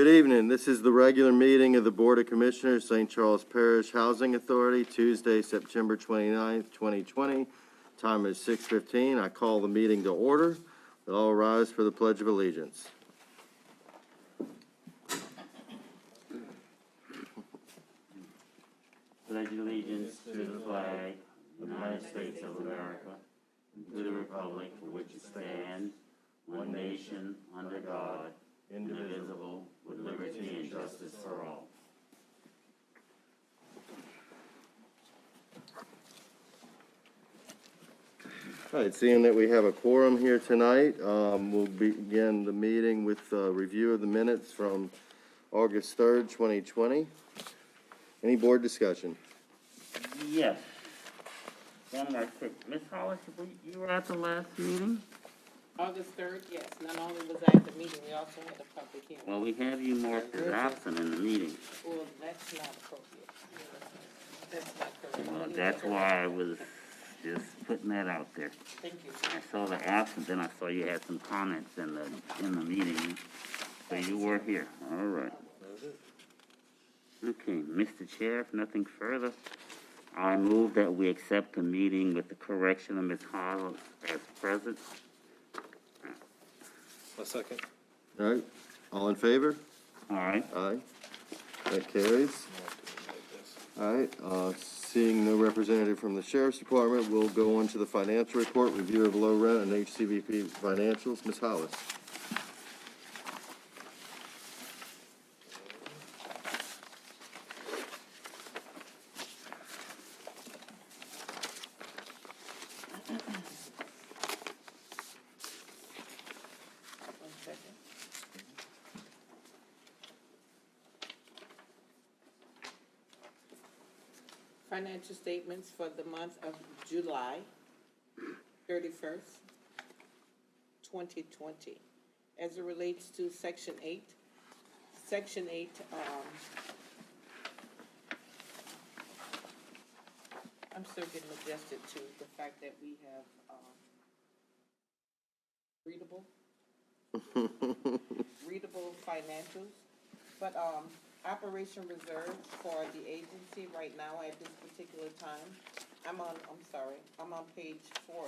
Good evening. This is the regular meeting of the Board of Commissioners, St. Charles Parish Housing Authority, Tuesday, September 29th, 2020. Time is 6:15. I call the meeting to order. We'll all rise for the Pledge of Allegiance. Pledge allegiance to the flag of the United States of America, and to the republic for which it stands, one nation, under God, indivisible, with liberty and justice for all. All right, seeing that we have a quorum here tonight, we'll begin the meeting with a review of the minutes from August 3rd, 2020. Any board discussion? Yes. One more quick. Ms. Hollis, you were at the last meeting? August 3rd, yes. Not only was I at the meeting, we also had a public hearing. Well, we have you marked as absent in the meeting. Well, that's not appropriate. That's not correct. Well, that's why I was just putting that out there. Thank you. I saw the absent, then I saw you had some comments in the meeting, so you were here. All right. Okay, Mr. Chair, if nothing further, I move that we accept the meeting with the correction of Ms. Hollis as present. A second. All right, all in favor? All right. Aye. That carries. All right, seeing no representative from the Sheriff's Department, we'll go on to the financial report, review of low rent and HCBP financials. Ms. Hollis. One second. Financial statements for the month of July 31st, 2020. As it relates to Section 8, Section 8, I'm still getting adjusted to the fact that we have readable financials, but operation reserve for the agency right now at this particular time, I'm on page 4.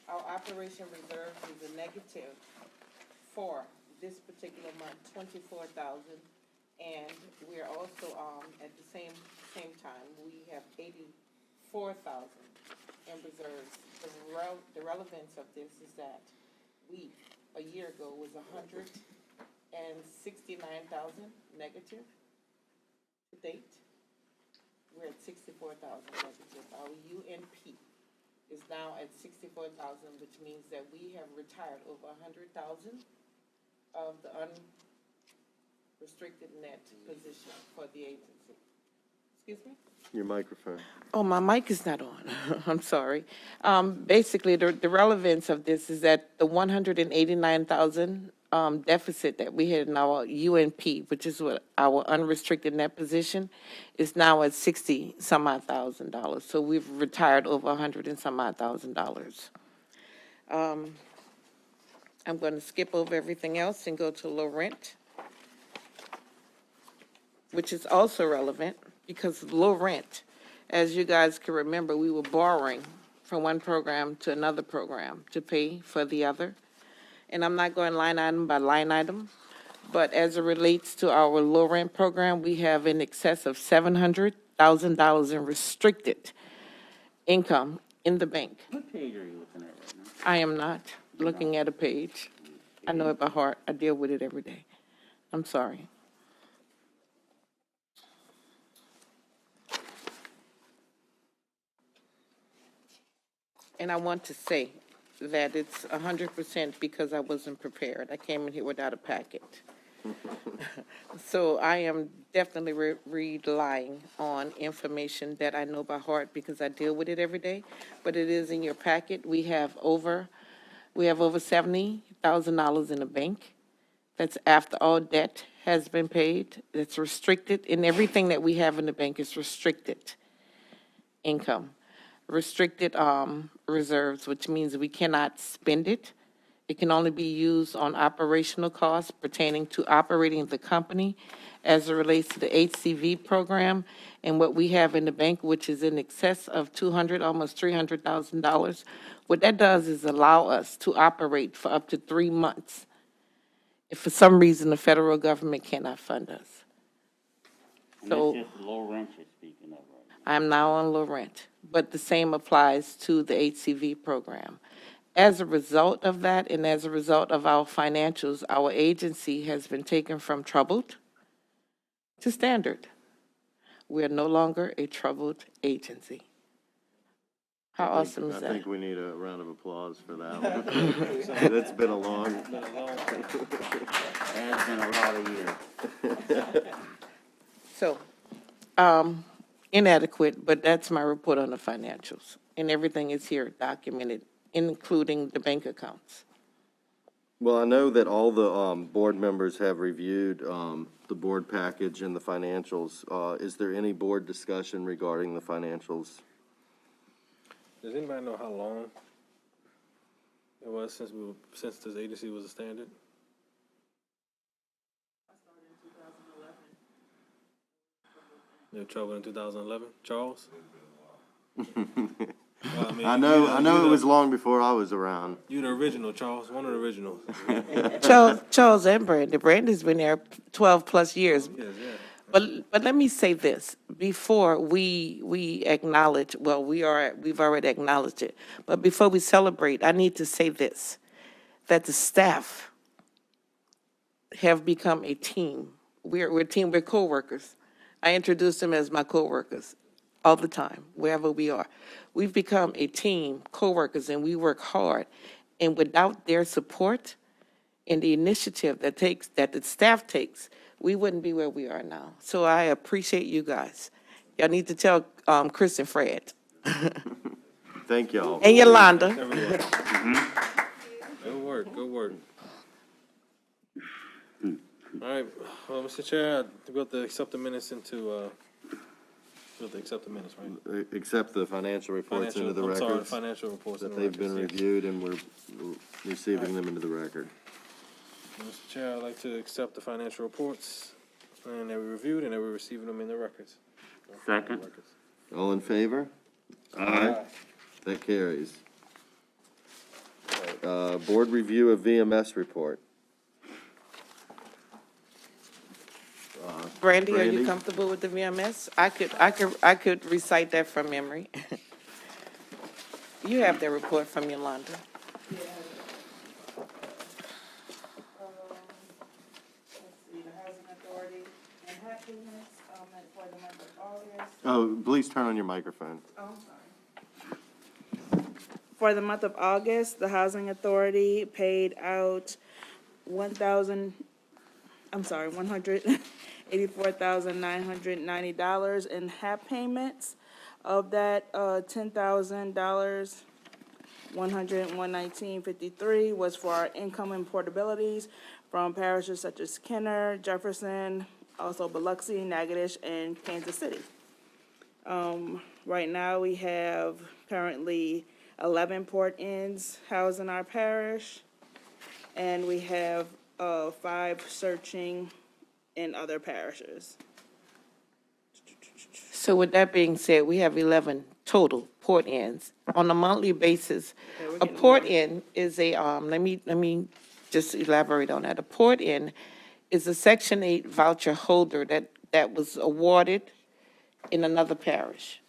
Our operation reserve is a negative for this particular month, 24,000, and we're also at the same time we have 84,000 in reserves. The relevance of this is that we a year ago was 169,000 negative to date. We're at 64,000 negative. Our UNP is now at 64,000, which means that we have retired over 100,000 of the unrestricted net position for the agency. Excuse me? Your microphone. Oh, my mic is not on. I'm sorry. Basically, the relevance of this is that the 189,000 deficit that we had in our UNP, which is what our unrestricted net position, is now at $60,000. So we've retired over $100,000. I'm going to skip over everything else and go to low rent, which is also relevant because low rent, as you guys can remember, we were borrowing from one program to another program to pay for the other. And I'm not going line item by line item, but as it relates to our low rent program, we have in excess of $700,000 in restricted income in the bank. What page are you looking at right now? I am not looking at a page. I know it by heart. I deal with it every day. I'm sorry. And I want to say that it's 100% because I wasn't prepared. I came in here without a packet. So I am definitely relying on information that I know by heart because I deal with it every day. But it is in your packet. We have over $70,000 in the bank. That's after all debt has been paid. It's restricted, and everything that we have in the bank is restricted income. Restricted reserves, which means we cannot spend it It can only be used on operational costs pertaining to operating the company as it relates to the HCV program and what we have in the bank, which is in excess of almost $300,000. What that does is allow us to operate for up to 3 months if for some reason the federal government cannot fund us. And So- that's just low rent you're speaking of right now. I'm now on low rent, but the same applies to the HCV program. As a result of that, and as a result of our financials, our agency has been taken from troubled to standard. We are no longer a troubled agency. How awesome is I that? think we need a round of applause for that one. That's been a long, It's been a lot of years. So, inadequate, but that's my report on the financials. And everything is here documented, including the bank accounts. well, I know that all the board members have reviewed the board package and the financials. Is there any board discussion regarding the financials? Does anybody know how long it was since this agency was a standard? You had trouble in 2011, Charles? Well, I know it was long before I was around. You the original, Charles, one of the originals. Charles and Brandon. Brandon's been there 12-plus years. Yes, yeah. But let me say this, before we acknowledge, well, we've already acknowledged it, but before we celebrate, I need to say this, that the staff have become a team. We're a team, we're co-workers. I introduce them as my co-workers all the time, wherever we are. We've become a team, co-workers, and we work hard. And without their support and the initiative that the staff takes, we wouldn't be where we are now. So I appreciate you guys. Y'all need to tell Chris and Fred. Thank y'all. And Yolanda. Everyone. Good work, good work. All right, well, Mr. Chair, we have to accept the minutes right? Accept the financial reports into the I'm sorry, records, financial reports. that in the they've been records, yes. reviewed and we're receiving them into the record. Mr. Chair, I'd like to accept the financial reports, and that we reviewed, and that we're receiving them in the records. Second. All in favor? Aye. That carries. Board review of VMS report. Brandy, are Brandy? you comfortable with the VMS? I could recite that from memory. You have the report from Yolanda. Let's see, the Housing Authority and happiness, for the month of August. Oh, please turn on your microphone. Oh, I'm sorry. For the month of August, the Housing Authority paid out $184,990 in HAP payments. Of that, $10,000, $119.53 was for our income and portabilities from parishes such as Kenner, Jefferson, also Biloxi, Natchitoches, and Kansas City. Right now, we have currently 11 port-ins housed in our parish, and we have 5 searching in other parishes. So with that being said, we have 11 total port-ins. On a monthly basis, Yeah, we're a getting port-in is a, let me just elaborate on that. A port-in is a Section 8 voucher holder that was awarded in another parish,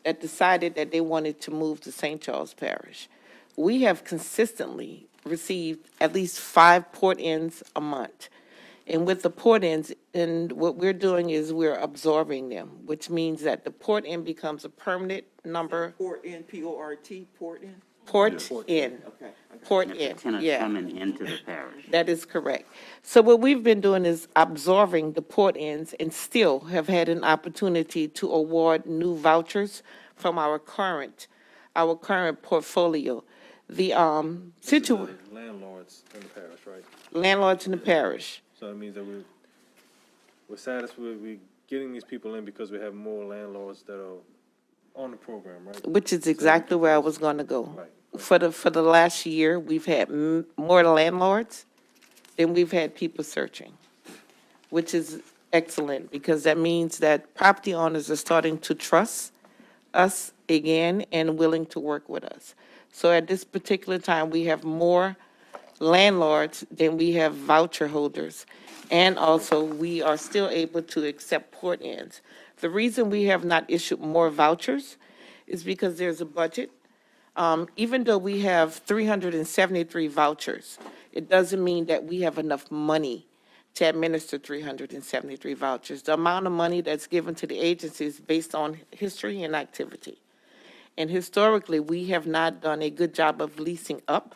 that decided that they wanted to move to St. Charles Parish. We have consistently received at least 5 port-ins a month. And with the port-ins, and what we're doing is we're absorbing them, which means that the port-in becomes a permanent number. Port-in, P-O-R-T, port-in? Port-in, Okay. port-in, Tenants yeah. coming into the parish. That is correct. So what we've been doing is absorbing the port-ins and still have had an opportunity to award new vouchers from our current portfolio. The Landlords in the parish, right? landlords in the parish. So that means that we're satisfied, we're getting these people in because we have more landlords that are on the program, right? which is exactly where I was gonna go. Right. For the last year, we've had more landlords than we've had people searching, which is excellent, because that means that property owners are starting to trust us again and willing to work with us. So at this particular time, we have more landlords than we have voucher holders. And also, we are still able to accept port ins. The reason we have not issued more vouchers is because there's a budget. Even though we have 373 vouchers, it doesn't mean that we have enough money to administer 373 vouchers. The amount of money that's given to the agency is based on history and activity. And historically, we have not done a good job of leasing up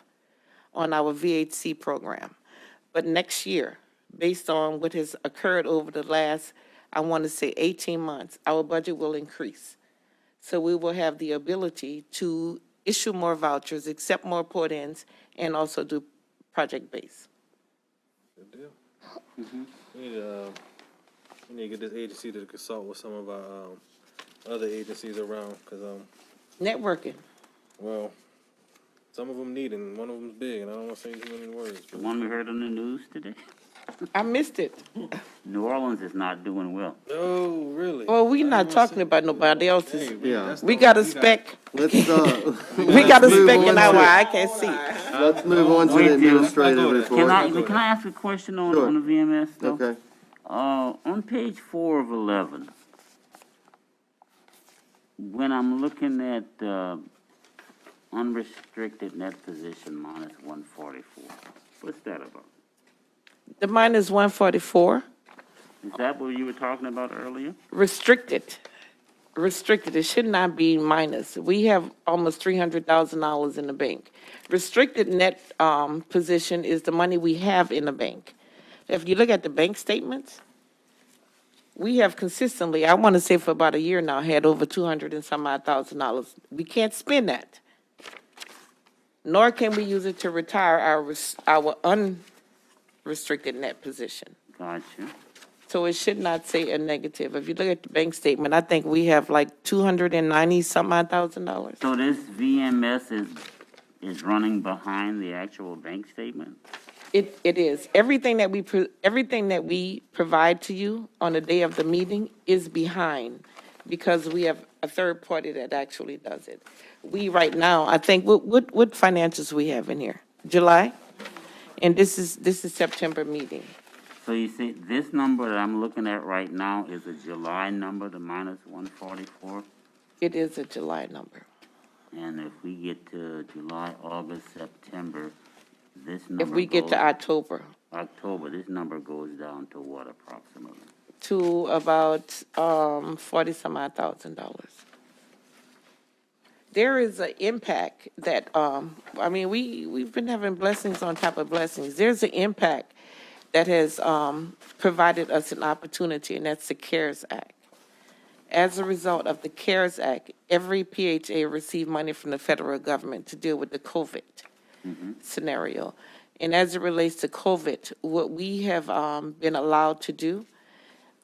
on our VHC program. But next year, based on what has occurred over the last, I want to say 18 months, our budget will increase. So we will have the ability to issue more vouchers, accept more port-ins, and also do project-based. Good deal. We need to get this agency to consult with some of our other agencies around, because, Networking. well, some of them need, and one of them's big, and I don't want to say too many words. The one we heard on the news today? I missed it. New Orleans is not doing well. Oh, really? Well, we're not talking about nobody else's. Hey, Yeah. that's We the- got a spec, Let's, we got a move spec on in our to- eye, I can't see. let's move on to We the do. administrative Can report. Can I ask a question on, Sure. on the VMS though? Okay. On page 4 of 11, when I'm looking at, unrestricted net position minus 144, what's that about? The minus 144, Is that what you were talking about earlier? restricted. Restricted, it should not be minus. We have almost $300,000 in the bank. Restricted net position is the money we have in the bank. If you look at the bank statements, we have consistently, I want to say for about a year now, had over 200 and some odd $1,000. We can't spend that. Nor can we use it to retire our unrestricted net position. Gotcha. So it should not say a negative. If you look at the bank statement, I think we have like 290 some odd $1,000. So this VMS is running behind the actual bank statement? It is. Everything that we provide to you on the day of the meeting is behind, because we have a third party that actually does it. We, right now, I think, what financials we have in here? July? And this is September meeting. So you see, this number that I'm looking at right now is a July number, the minus 144? It is a July number. And if we get to July, August, September, this number If we get to goes- October, this number goes down to what approximately? to about 40 some odd $1,000. There is an impact that, I mean, we've been having blessings on top of blessings. There's an impact that has provided us an opportunity, and that's the CARES Act. As a result of the CARES Act, every PHA received money from the federal government to deal with the COVID scenario. And as it relates to COVID, what we have been allowed to do,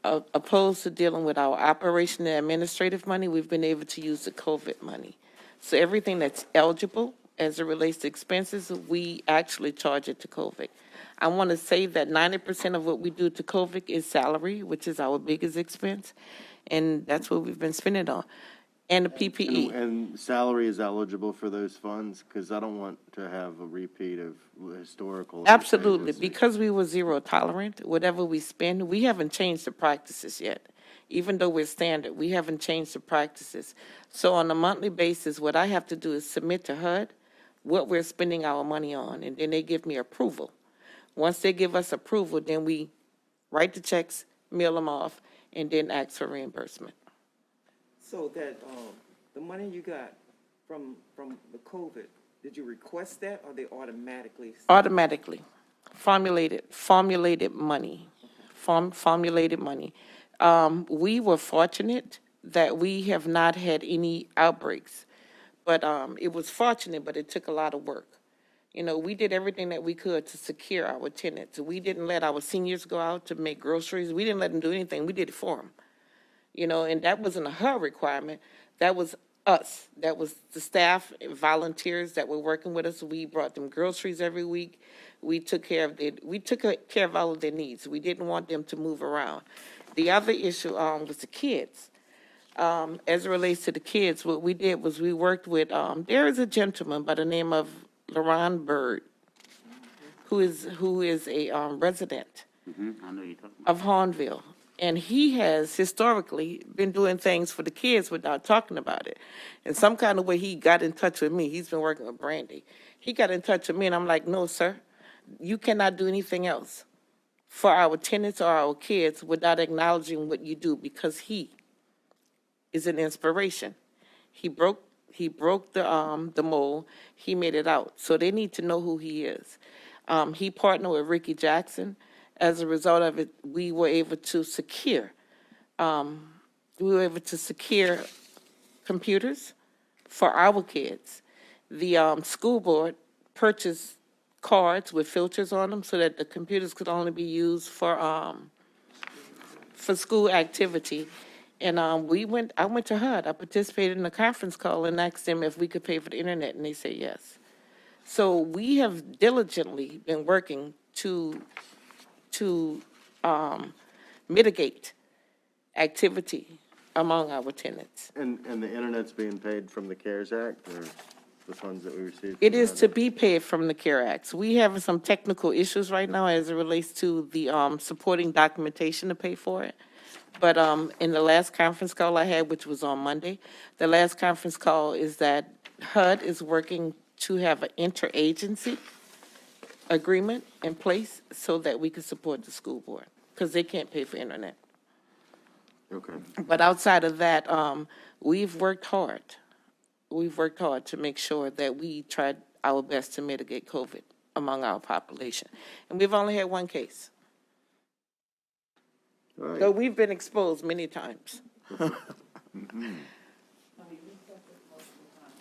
opposed to dealing with our operation and administrative money, we've been able to use the COVID money. So everything that's eligible as it relates to expenses, we actually charge it to COVID. I want to say that 90% of what we do to COVID is salary, which is our biggest expense, and that's what we've been spending on, and the PPE. And salary is eligible for those funds? Because I don't want to have a repeat of historical. Absolutely, agency. because we were zero tolerant, whatever we spend, we haven't changed the practices yet. Even though we're standard, we haven't changed the practices. So on a monthly basis, what I have to do is submit to HUD what we're spending our money on, and then they give me approval. Once they give us approval, then we write the checks, mail them off, and then ask for reimbursement. So that, the money you got from the COVID, did you request that, or they automatically? Automatically, formulated money, formulated money. We were fortunate that we have not had any outbreaks, but it was fortunate, but it took a lot of work. You know, we did everything that we could to secure our tenants. We didn't let our seniors go out to make groceries. We didn't let them do anything. We did it for them. You know, and that wasn't a HUD requirement. That was us. That was the staff, volunteers that were working with us. We brought them groceries every week. We took care of all of their needs. We didn't want them to move around. The other issue was the kids. As it relates to the kids, what we did was we worked with, there is a gentleman by the name of LaRon Bird, who is a resident I know you're talking about. of Hornville. And he has historically been doing things for the kids without talking about it. In some kind of way, he got in touch with me. He's been working with Brandy. He got in touch with me, and I'm like, no, sir, you cannot do anything else for our tenants or our kids without acknowledging what you do, because he is an inspiration. He broke the mold. He made it out. So they need to know who he is. He partnered with Ricky Jackson. As a result of it, we were able to secure computers for our kids. The school board purchased cards with filters on them so that the computers could only be used for school activity. And I went to HUD. I participated in a conference call and asked them if we could pay for the internet, and they said yes. So we have diligently been working to mitigate activity among our tenants. And the internet's being paid from the CARES Act, or the funds that we received? It is to be paid from the CARE Acts. We have some technical issues right now as it relates to the supporting documentation to pay for it. But in the last conference call I had, which was on Monday, the last conference call is that HUD is working to have an interagency agreement in place so that we can support the school board, because they can't pay for internet. Okay. But outside of that, we've worked hard. We've worked hard to make sure that we tried our best to mitigate COVID among our population. And we've only had one case. All right. So we've been exposed many times.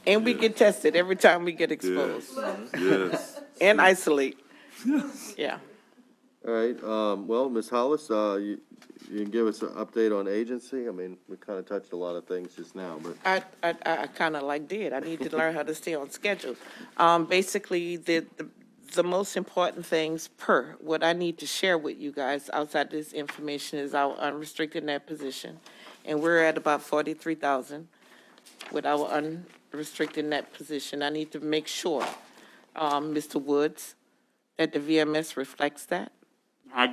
And we get tested every time we get exposed. Yes. And isolate. Yeah. All right, well, Ms. Hollis, you can give us an update on agency? I mean, we kind of touched a lot of things just now, but. I kind of did. I need to learn how to stay on schedule. Basically, the most important things per what I need to share with you guys outside this information is our unrestricted net position. And we're at about 43,000 with our unrestricted net position. I need to make sure, Mr. Woods, that the VMS reflects that.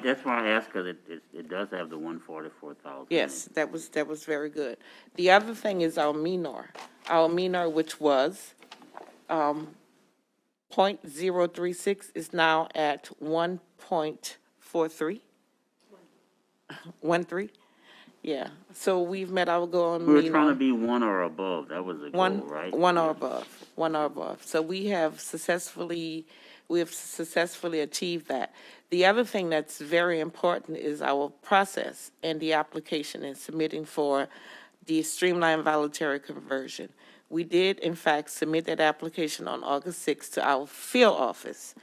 That's why I asked, because it does have the 144,000. Yes, that was very good. The other thing is our MENOR. Our MENOR, which was 0.036, is now at 1.43. 1.3? Yeah, so we've met our goal on We were MENOR. trying to be one or above. That was the goal, right? One or above, one or above. So we have successfully achieved that. The other thing that's very important is our process and the application and submitting for the streamlined voluntary conversion. We did, in fact, submit that application on August 6th to our field office.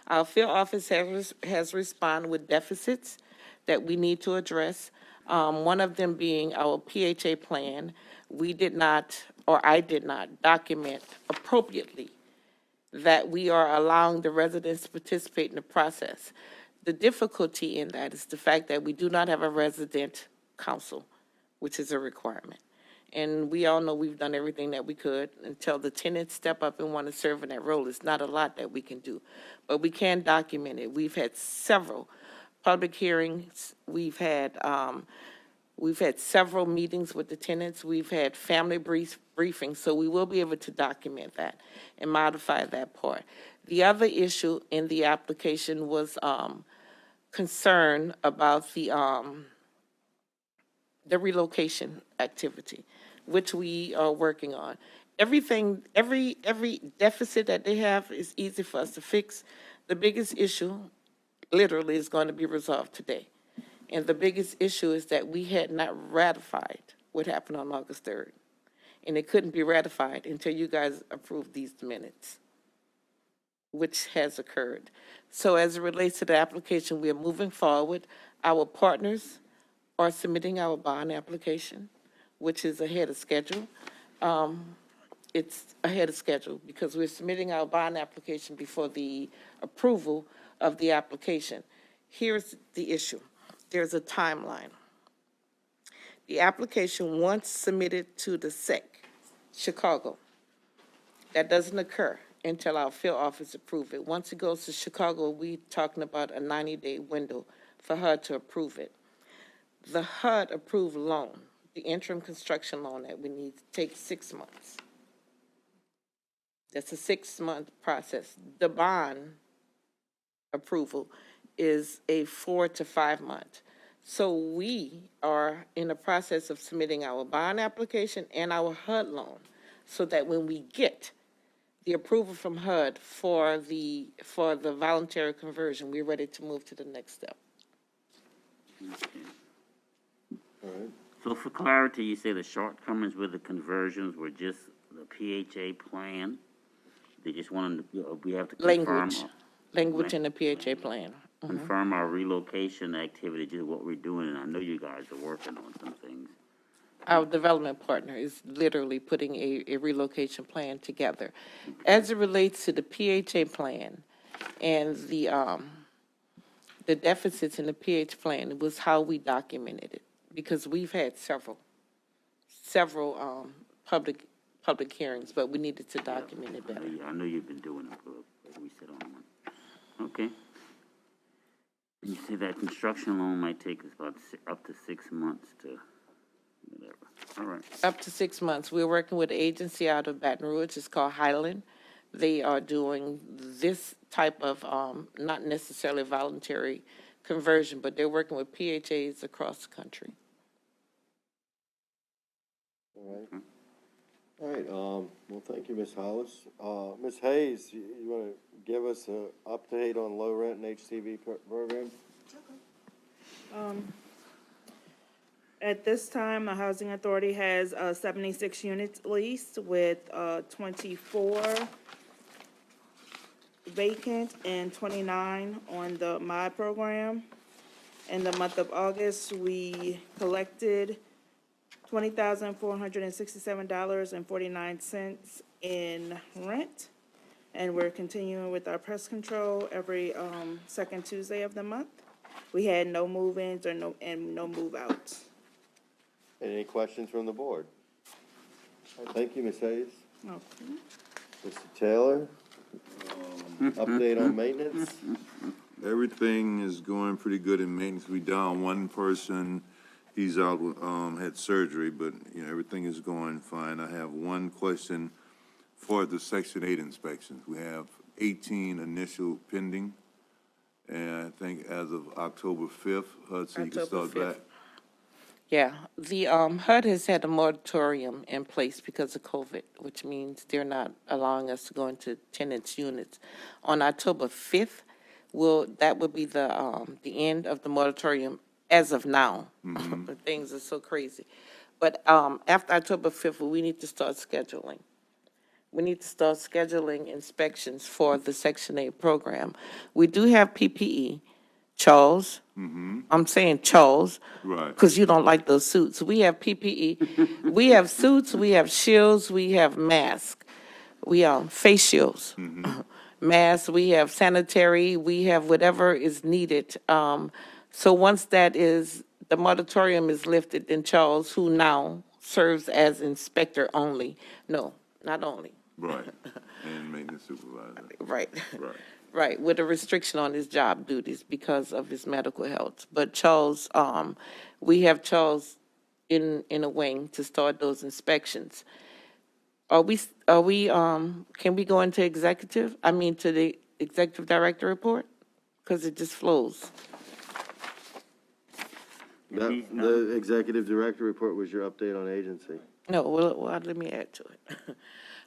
Our field office has responded with deficits that we need to address. One of them being our PHA plan. We did not, or I did not, document appropriately that we are allowing the residents to participate in the process. The difficulty in that is the fact that we do not have a resident council, which is a requirement. And we all know we've done everything that we could until the tenants step up and want to serve in that role. It's not a lot that we can do, but we can document it. We've had several public hearings. We've had several meetings with the tenants. We've had family briefings, so we will be able to document that and modify that part. The other issue in the application was concern about the relocation activity, which we are working on. Every deficit that they have is easy for us to fix. The biggest issue, literally, is going to be resolved today. And the biggest issue is that we had not ratified what happened on August 3rd. And it couldn't be ratified until you guys approved these minutes, which has occurred. So as it relates to the application, we are moving forward. Our partners are submitting our bond application, which is ahead of schedule. it's ahead of schedule because we're submitting our bond application before the approval of the application. Here's the issue. There's a timeline. The application, once submitted to the SEC, Chicago, that doesn't occur until our field office approve it. Once it goes to Chicago, we're talking about a 90-day window for HUD to approve it. The HUD approved loan, the interim construction loan that we need, takes 6 months. That's a 6-month process. The bond approval is a 4 to 5 month. So we are in the process of submitting our bond application and our HUD loan so that when we get the approval from HUD for the voluntary conversion, we're ready to move to the next step. All right. So for clarity, you say the shortcomings with the conversions were just the PHA plan? They just wanted, we have to confirm. Language in the PHA plan. Confirm our relocation activity, just what we're doing, and I know you guys are working on some things. Our development partner is literally putting a relocation plan together. As it relates to the PHA plan and the deficits in the PH plan, it was how we documented it, because we've had several public hearings, but we needed to document it better. I know you've been doing it, but we sit on one. Okay. You say that construction loan might take us about up to 6 months to whatever. All right. Up to 6 months. We're working with an agency out of Baton Rouge. It's called Highland. They are doing this type of, not necessarily voluntary conversion, but they're working with PHAs across the country. All right. All right, well, thank you, Ms. Hollis. Ms. Hayes, you want to give us an update on low rent and HCV program? At this time, the Housing Authority has 76 units leased with 24 vacant and 29 on the MOD program. In the month of August, we collected $20,467.49 in rent, and we're continuing with our pest control every second Tuesday of the month. We had no move-ins or no move-outs. Any questions from the board? All right, thank you, Ms. Hayes. Okay. Mr. Taylor, update on maintenance? Everything is going pretty good in maintenance. We down one person. He's out, had surgery, but, everything is going fine. I have one question for the Section 8 inspections. We have 18 initial pending, and I think as of October 5th, so you can October start 5th. back. Yeah, the HUD has had a moratorium in place because of COVID, which means they're not allowing us to go into tenants' units. On October 5th, that will be the end of the moratorium as of now. Things are so crazy. But after October 5th, we need to start scheduling. We need to start scheduling inspections for the Section 8 program. We do have PPE. Charles, I'm saying Charles, Right. because you don't like those suits. We have PPE. We have suits, we have shields, we have masks, we have face shields, masks, we have sanitary, we have whatever is needed. So once the moratorium is lifted, then Charles, who now serves as inspector only, no, not only, Right, and maintenance supervisor. right. Right. Right, with a restriction on his job duties because of his medical health. But Charles, we have Charles in a wing to start those inspections. Can we go into to the executive director report? Because it just flows. The executive director report was your update on agency. No, well, let me add to it.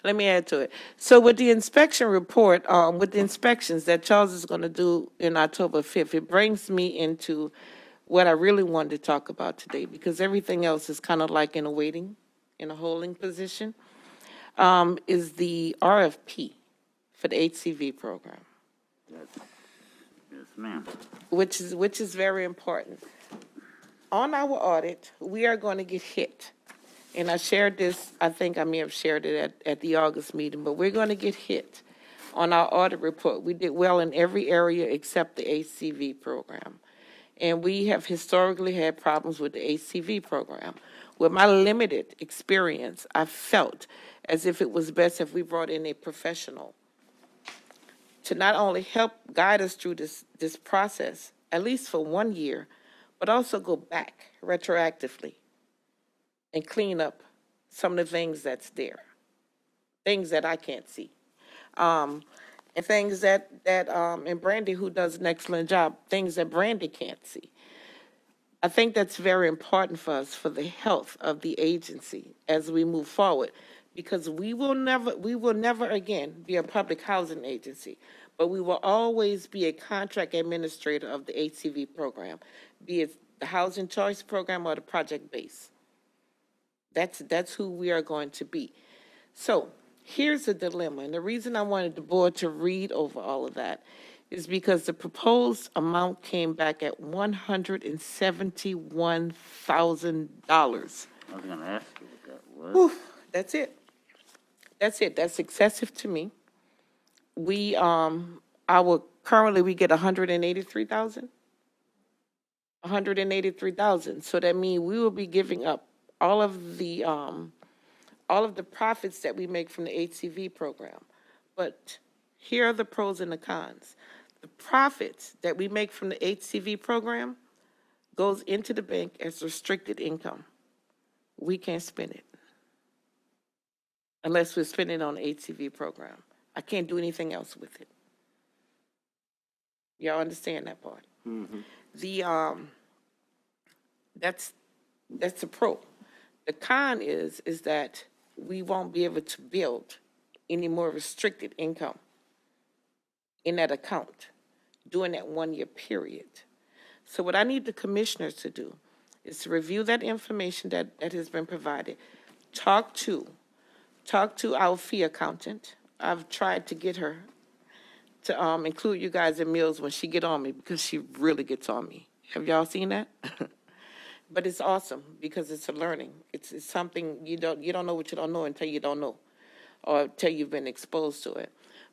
Let me add to it. So with the inspection report, with the inspections that Charles is going to do in October 5th, it brings me into what I really wanted to talk about today, because everything else is kind of like in a holding position, is the RFP for the HCV program. Yes, ma'am. Which is very important. On our audit, we are going to get hit and I shared this, I think I may have shared it at the August meeting, but we're going to get hit on our audit report. We did well in every area except the HCV program. And we have historically had problems with the HCV program. With my limited experience, I felt as if it was best if we brought in a professional to not only help guide us through this process, at least for 1 year, but also go back retroactively and clean up some of the things that's there, things that I can't see. And things and Brandy, who does an excellent job, things that Brandy can't see. I think that's very important for us, for the health of the agency as we move forward, because we will never again be a public housing agency, but we will always be a contract administrator of the HCV program, be it the housing choice program or the project base. That's who we are going to be. So here's the dilemma, and the reason I wanted the board to read over all of that is because the proposed amount came back at $171,000. I was gonna ask you what that was. That's it. That's it. That's excessive to me. We, currently we get 183,000. 183,000. So that means we will be giving up all of the profits that we make from the HCV program. But here are the pros and the cons. The profits that we make from the HCV program goes into the bank as restricted income. We can't spend it unless we're spending it on the HCV program. I can't do anything else with it. Y'all understand that part? Mm-hmm. That's the pro. The con is that we won't be able to build any more restricted income in that account during that 1 year period. So what I need the commissioners to do is to review that information that has been provided. Talk to our fee accountant. I've tried to get her to include you guys in meals when she get on me, because she really gets on me. Have y'all seen that? But it's awesome because it's a learning. It's something you don't know what you don't know until you don't know, or until you've been exposed to it.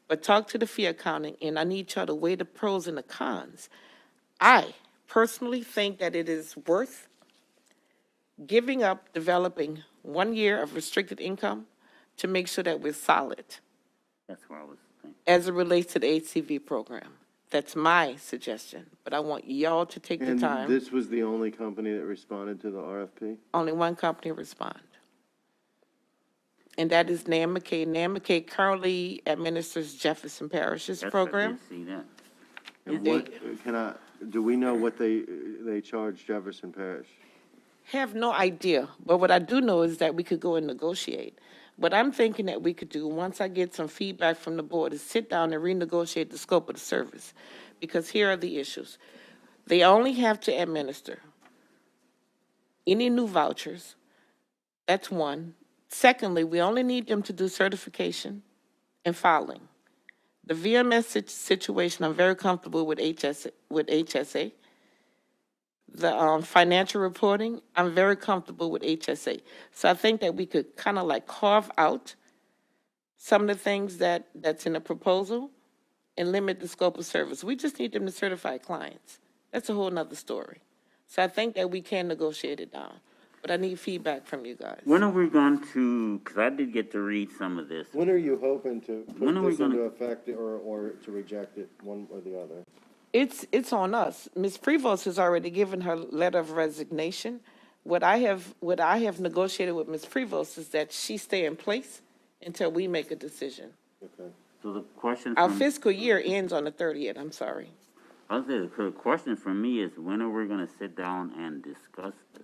But talk to the fee accounting, and I need y'all to weigh the pros and the cons. I personally think that it is worth giving up developing 1 year of restricted income to make sure that we're solid That's what I was thinking. as it relates to the HCV program. That's my suggestion, but I want y'all to take the And time. this was the only company that responded to the RFP? Only one company respond. And that is Nan McKay. Nan McKay currently administers Jefferson Parish's That's program. I did see that. And They- what, do we know what they charge Jefferson Parish? Have no idea, but what I do know is that we could go and negotiate. What I'm thinking that we could do, once I get some feedback from the board, is sit down and renegotiate the scope of the service. Because here are the issues. They only have to administer any new vouchers. That's one. Secondly, we only need them to do certification and filing. The VMS situation, I'm very comfortable with HSA. The financial reporting, I'm very comfortable with HSA. So I think that we could kind of like carve out some of the things that's in the proposal and limit the scope of service. We just need them to certify clients. That's a whole nother story. So I think that we can negotiate it down. But I need feedback from you guys. When are we going to, because I did get to read some of this. When are you hoping to When put are we this into gonna- effect or to reject it, one or the other? It's on us. Ms. Prevost has already given her letter of resignation. What I have negotiated with Ms. Prevost is that she stay in place until we make a decision. Okay. So the question Our from, fiscal year ends on the 30th, I'm sorry. I was saying, the question for me is, when are we gonna sit down and discuss this?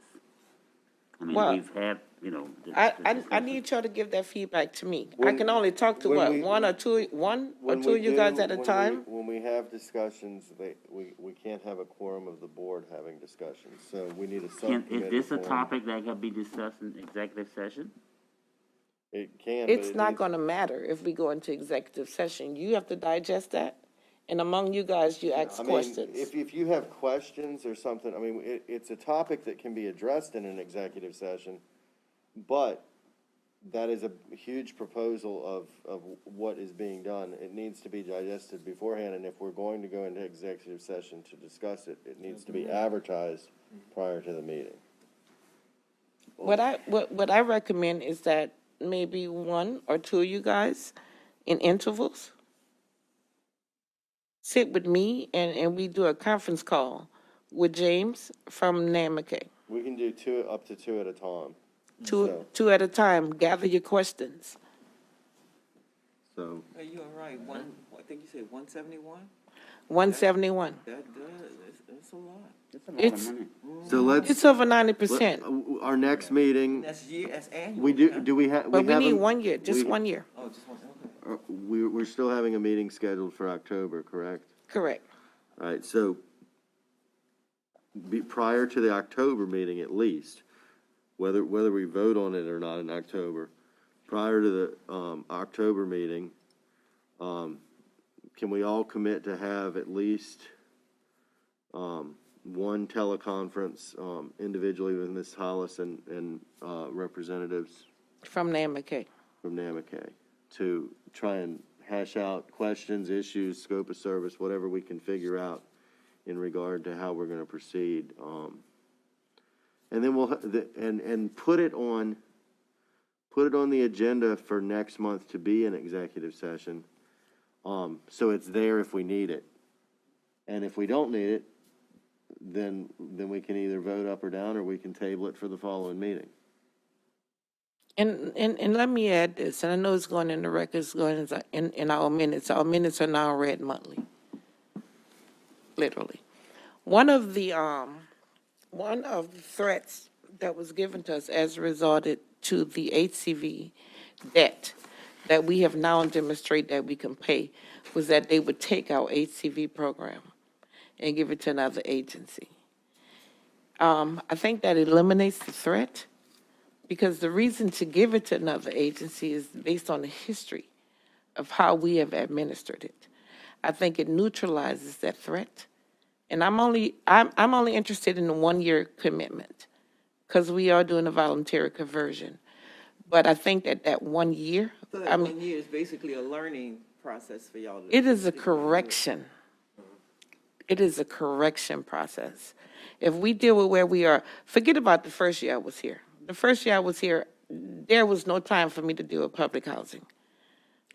I mean, Well, we've had, the I discussion. need y'all to give that feedback to me. I When- can only talk to when we- one or two of you guys at a time. When we have discussions, we can't have a quorum of the board having discussions, so we need a subcommittee. Is this a formed. topic that can be discussed in executive session? It can, but It's it not needs- gonna matter if we go into executive session. You have to digest that, and among you guys, you ask I mean, questions. if you have questions or something, I mean, it's a topic that can be addressed in an executive session. But that is a huge proposal of what is being done. It needs to be digested beforehand, and if we're going to go into executive session to discuss it, it needs to be advertised prior to the meeting. What I recommend is that maybe one or two of you guys in intervals sit with me and we do a conference call with James from Namaka. We can do up to two at a time. Two at a time, gather your questions. So, Hey, you all right, I think you said 171? 171. That does, it's a lot. It's a lot It's- of money. so let's, It's over 90%. our next meeting, That's annual. we do, huh? do we have? But we need haven't- 1 year, just we- 1 year. Oh, just one, okay. We're still having a meeting scheduled for October, correct? Correct. All right, so prior to the October meeting at least, whether we vote on it or not in October, prior to the October meeting, can we all commit to have at least one teleconference individually with Ms. Hollis and representatives From Namaka. from Namaka to try and hash out questions, issues, scope of service, whatever we can figure out in regard to how we're going to proceed. And then and put it on the agenda for next month to be an executive session. So it's there if we need it. And if we don't need it, then we can either vote up or down, or we can table it for the following meeting. And let me add this, and I know it's going in the records, going in our minutes. Our minutes are now read monthly, literally. One of the threats that was given to us as a result to the HCV debt that we have now demonstrated that we can pay was that they would take our HCV program and give it to another agency. I think that eliminates the threat, because the reason to give it to another agency is based on the history of how we have administered it. I think it neutralizes that threat. And I'm only interested in the 1 year commitment, because we are doing a voluntary conversion. But I think that 1 year, So that 1 year is basically a learning process for y'all. it is a correction. It is a correction process. If we deal with where we are, forget about the first year I was here. The first year I was here, there was no time for me to deal with public housing.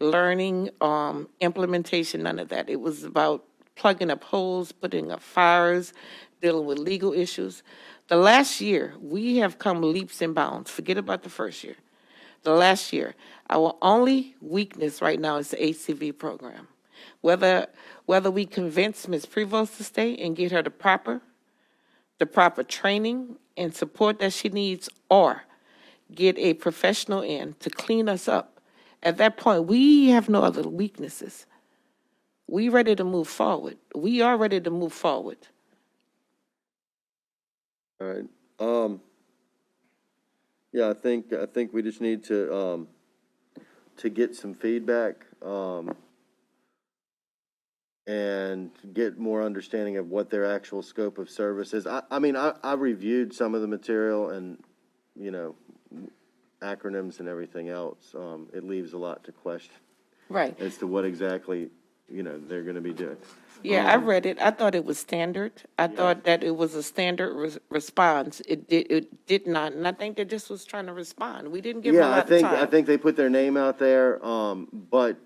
Learning, implementation, none of that. It was about plugging up holes, putting up fires, dealing with legal issues. The last year, we have come leaps and bounds. Forget about the first year. The last year, our only weakness right now is the HCV program. Whether we convince Ms. Prevost to stay and get her the proper training and support that she needs, or get a professional in to clean us up, at that point, we have no other weaknesses. We ready to move forward. We are ready to move forward. All right. Yeah, I think we just need to get some feedback, and get more understanding of what their actual scope of service is. I mean, I reviewed some of the material and, acronyms and everything else. It leaves a lot to question Right. as to what exactly, they're going to be doing. Yeah, I read it. I thought it was standard. I thought that it was a standard response. It did not, and I think they just was trying to respond. We didn't give them a lot of time. I think they put their name out there, but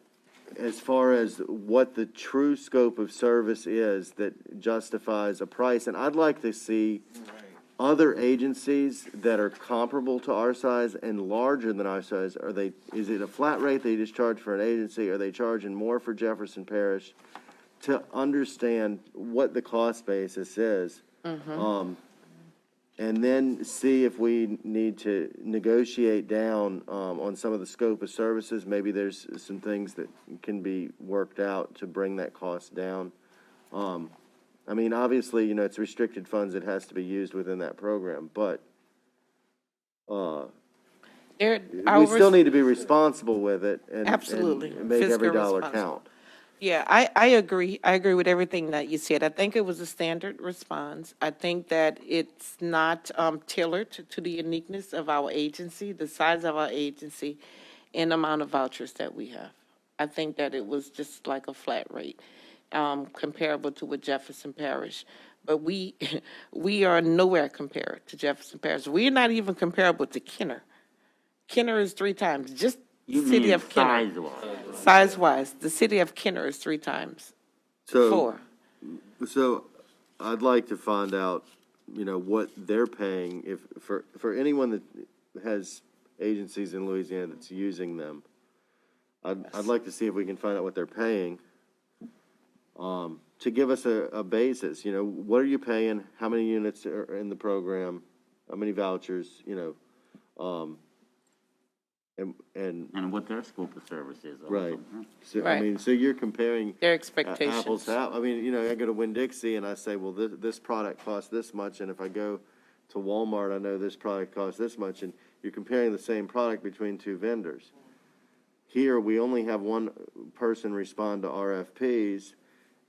as far as what the true scope of service is that justifies a price, and I'd like to see other agencies that are comparable to our size and larger than our size. Is it a flat rate they just charge for an agency? Are they charging more for Jefferson Parish? To understand what the cost basis is. And then see if we need to negotiate down on some of the scope of services. Maybe there's some things that can be worked out to bring that cost down. I mean, obviously, it's restricted funds. It has to be used within that program, but we still need to be responsible with it and Absolutely. make every Fiscal dollar responsible. count. Yeah, I agree. I agree with everything that you said. I think it was a standard response. I think that it's not tailored to the uniqueness of our agency, the size of our agency, and the amount of vouchers that we have. I think that it was just like a flat rate, comparable to what Jefferson Parish. But we, we are nowhere compared to Jefferson Parish. We're not even comparable to Kenner. Kenner is 3 times, just the You city mean of Kenner. size-wise? Size-wise, the city of Kenner is 3 times. So, 4. so I'd like to find out, you know, what they're paying if, for anyone that has agencies in Louisiana that's using them. I'd like to see if we can find out what they're paying, to give us a basis, you know, what are you paying? How many units are in the program? How many vouchers, you know, and, And what their scope of service is also. right. huh? So, I Right. mean, so you're comparing Their apples expectations. to apples. I mean, you know, I go to Winn-Dixie and I say, well, this product costs this much, and if I go to Walmart, I know this product costs this much, and you're comparing the same product between 2 vendors. Here, we only have one person respond to RFPs,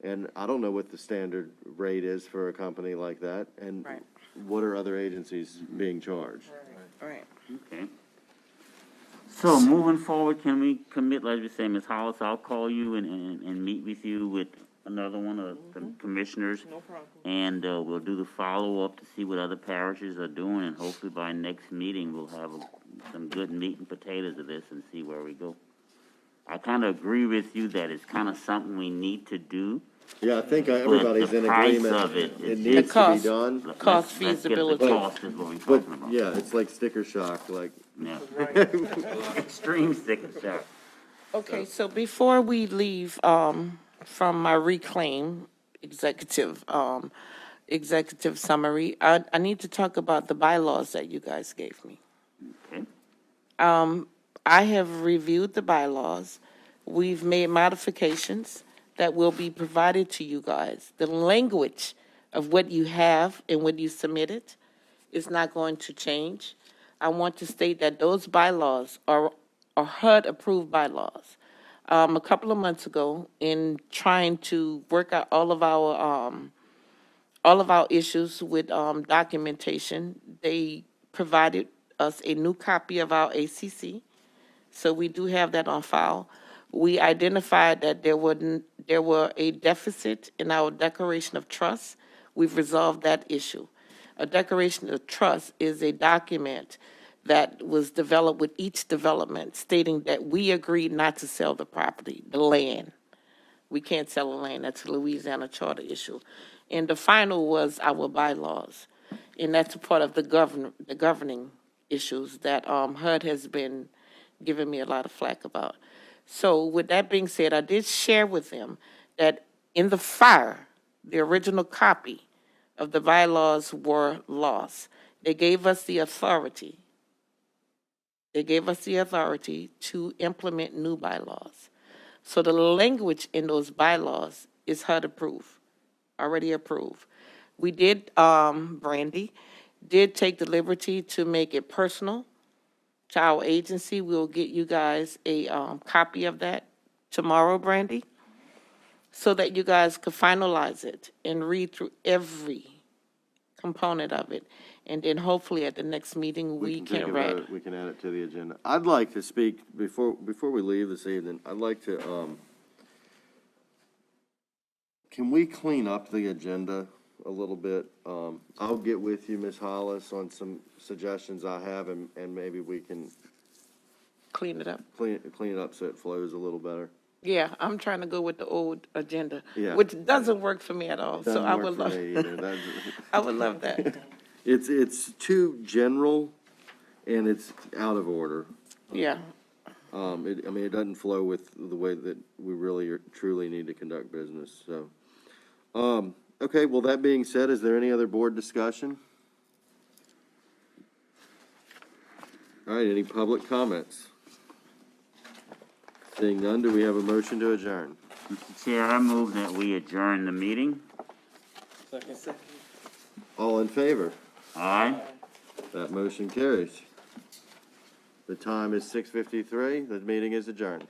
and I don't know what the standard rate is for a company like that, and Right. what are other agencies being charged? Right. Okay. So moving forward, can we commit, like you say, Ms. Hollis, I'll call you and meet with you with another one of the commissioners. No problem. And, we'll do the follow-up to see what other parishes are doing, and hopefully by next meeting, we'll have some good meat and potatoes of this and see where we go. I kinda agree with you that it's kinda something we need to do. Yeah, I think everybody's the in price agreement. of it It is needs to be cost. done, Cost Let's get the feasibility. cost is what we're but, talking about. yeah, it's like sticker shock, like, Yeah. Extreme sticker shock. Okay, so before we leave, from my reclaim executive, executive summary, I need to talk about the bylaws that you guys gave me. Okay. I have reviewed the bylaws. We've made modifications that will be provided to you guys. The language of what you have and what you submitted is not going to change. I want to state that those bylaws are HUD-approved bylaws. A couple of months ago, in trying to work out all of our issues with documentation, they provided us a new copy of our ACC. So we do have that on file. We identified that there were a deficit in our declaration of trust. We've resolved that issue. A declaration of trust is a document that was developed with each development stating that we agreed not to sell the property, the land. We can't sell the land. That's a Louisiana charter issue. And the final was our bylaws. And that's a part of the governing issues that HUD has been giving me a lot of flack about. So with that being said, I did share with them that in the fire, the original copy of the bylaws were lost. They gave us the authority. They gave us the authority to implement new bylaws. So the language in those bylaws is HUD approved, already approved. We did, Brandy, did take the liberty to make it personal to our agency. We'll get you guys a copy of that tomorrow, Brandy, so that you guys could finalize it and read through every component of it. And then hopefully at the next meeting, we take can a read. vote. We can add it to the agenda. I'd like to speak, before we leave this evening, I'd like to, can we clean up the agenda a little bit? I'll get with you, Ms. Hollis, on some suggestions I have, and maybe we can Clean it up. clean it up so it flows a little better. Yeah, I'm trying to go with the old agenda, Yeah. which doesn't work for me at all. So Doesn't I work would for love, me either. That's- I would love that. It's too general, and it's out of order. Yeah. It doesn't flow with the way that we really truly need to conduct business, so. Okay, well, that being said, is there any other board discussion? All right, any public comments? Seeing none, do we have a motion to adjourn? Mr. Chair, I move that we adjourn the meeting. Second. All in favor? Aye. That motion carries. The time is 6:53. The meeting is adjourned.